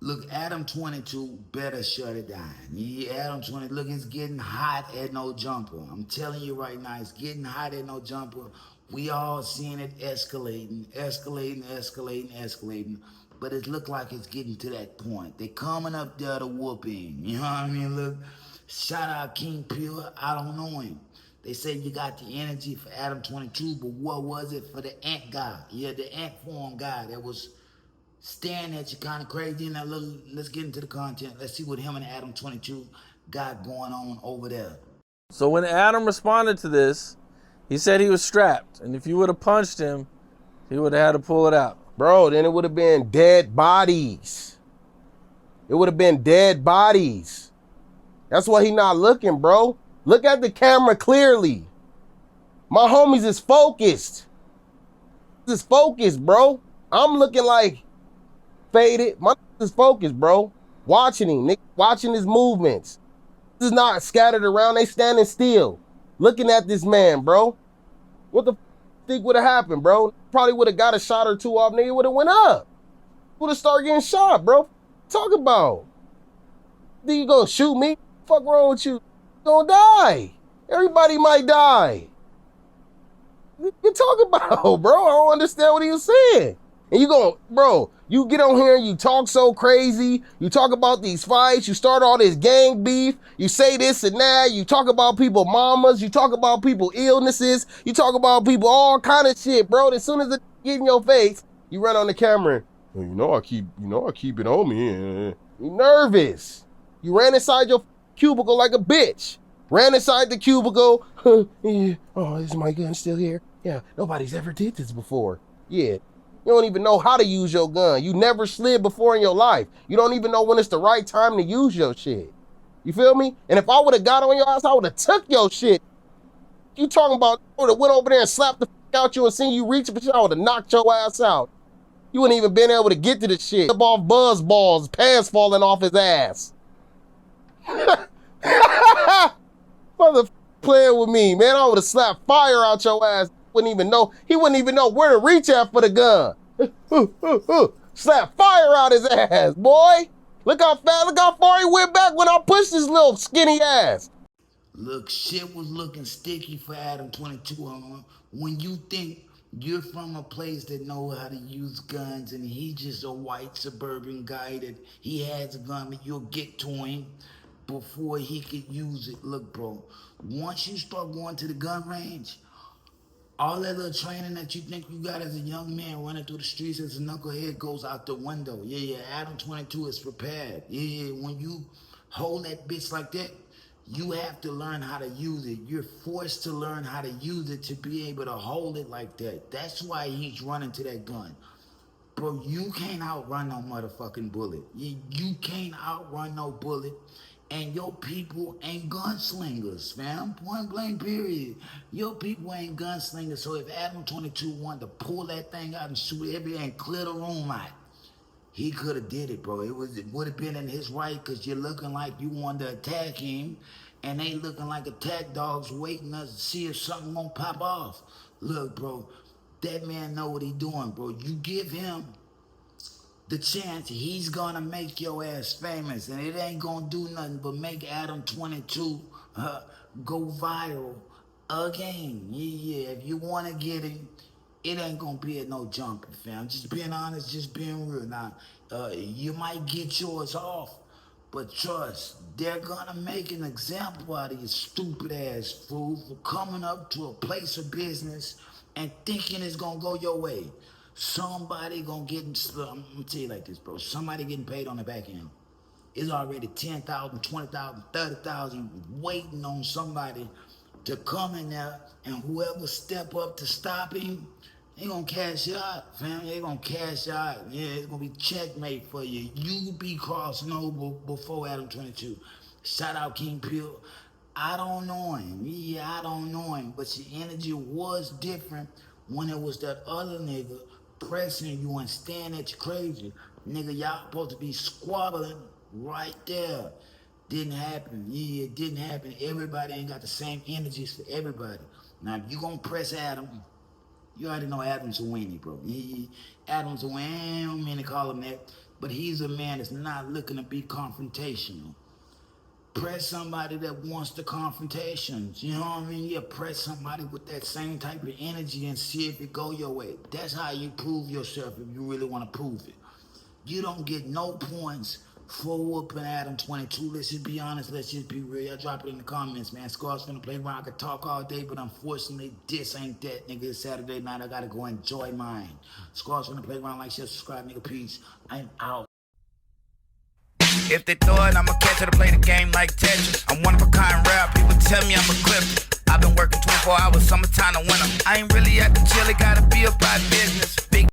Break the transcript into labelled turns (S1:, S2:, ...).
S1: Look, Adam22 better shut it down. Yeah, Adam20, look, it's getting hot at no jumper. I'm telling you right now, it's getting hot at no jumper. We all seeing it escalating. But it look like it's getting to that point. They coming up there to whooping. You know what I mean? Look, shout out King Pure. I don't know him. They say you got the energy for Adam22, but what was it for the ant guy? Yeah, the ant form guy that was staring at you kind of crazy. Now, let's get into the content. Let's see what him and Adam22 got going on over there.
S2: So when Adam responded to this, he said he was strapped, and if you would have punched him, he would have had to pull it out.
S3: Bro, then it would have been dead bodies. It would have been dead bodies. That's why he not looking, bro. Look at the camera clearly. My homies is focused. Is focused, bro. I'm looking like faded. My is focused, bro. Watching him, watching his movements. This is not scattered around. They standing still, looking at this man, bro. What the think would have happened, bro? Probably would have got a shot or two off. Nigga would have went up. Would have started getting shot, bro. Talk about. Think you gonna shoot me? Fuck wrong with you? You gonna die. Everybody might die. What you talking about, bro? I don't understand what he was saying. And you go, bro, you get on here and you talk so crazy. You talk about these fights. You start all this gang beef. You say this and that. You talk about people mamas. You talk about people illnesses. You talk about people all kind of shit, bro. As soon as it get in your face, you run on the camera. Well, I keep it on me. You nervous. You ran inside your cubicle like a bitch. Ran inside the cubicle. Yeah. Oh, is my gun still here? Yeah, nobody's ever did this before. Yeah. You don't even know how to use your gun. You never slid before in your life. You don't even know when it's the right time to use your shit. You feel me? And if I would have got on your ass, I would have took your shit. You talking about, I would have went over there and slapped the fuck out you and seen you reach, but I would have knocked your ass out. You wouldn't even been able to get to the shit. Up off buzz balls, pants falling off his ass. Mother playing with me, man. I would have slapped fire out your ass. He wouldn't even know where to reach at for the gun. Slap fire out his ass, boy. Look how far he went back when I pushed his little skinny ass.
S1: Look, shit was looking sticky for Adam22. When you think you're from a place that know how to use guns and he's just a white suburban guy that he has a gun, but you'll get to him before he could use it. Look, bro, once you start going to the gun range, all that little training that you think you got as a young man running through the streets as a knucklehead goes out the window. Yeah, Adam22 is prepared. Yeah, when you hold that bitch like that, you have to learn how to use it. You're forced to learn how to use it to be able to hold it like that. That's why he's running to that gun. Bro, you can't outrun no motherfucking bullet. You can't outrun no bullet. And your people ain't gunslingers, fam. Point blank, period. Your people ain't gunslingers. So if Adam22 wanted to pull that thing out and shoot everything and clear the room out, he could have did it, bro. It would have been in his right, because you're looking like you wanted to attack him, and they looking like attack dogs waiting us to see if something gonna pop off. Look, bro, that man know what he doing, bro. You give him the chance, he's gonna make your ass famous, and it ain't gonna do nothing but make Adam22 go viral again. Yeah, if you wanna get him, it ain't gonna be at no jumper, fam. Just being honest, just being real. Now, you might get yours off, but trust, they're gonna make an example out of your stupid ass fool for coming up to a place of business and thinking it's gonna go your way. Somebody gonna get, I'm gonna tell you like this, bro. Somebody getting paid on the back end. It's already 10,000, 20,000, 30,000 waiting on somebody to come in there, and whoever step up to stop him, they gonna cash out, fam. They gonna cash out. Yeah, it's gonna be checkmate for you. You be crossing over before Adam22. Shout out King Pure. I don't know him. Yeah, I don't know him. But your energy was different when it was that other nigga pressing you and staring at you crazy. Nigga, y'all supposed to be squabbling right there. Didn't happen. Yeah, it didn't happen. Everybody ain't got the same energies for everybody. Now, if you gonna press Adam, you already know Adam's a weenie, bro. Adam's a weenie. I don't mean to call him that. but he's a man that's not looking to be confrontational. Press somebody that wants the confrontations. You know what I mean? Yeah, press somebody with that same type of energy and see if it go your way. That's how you prove yourself if you really want to prove it. You don't get no points for whooping Adam22. Let's just be honest. Let's just be real. Y'all drop it in the comments, man. Scar's finna play around. I could talk all day, but unfortunately, this ain't that, nigga. It's Saturday night. I gotta go enjoy mine. Scar's finna play around. Like, share, subscribe, nigga. Peace. I'm out.
S4: If they throw it, I'ma catch it to play the game like Tetris. I'm one of a kind rap, people tell me I'm a clip. I've been working 24 hours, summertime to winter. I ain't really at the chill, it gotta be about business. Big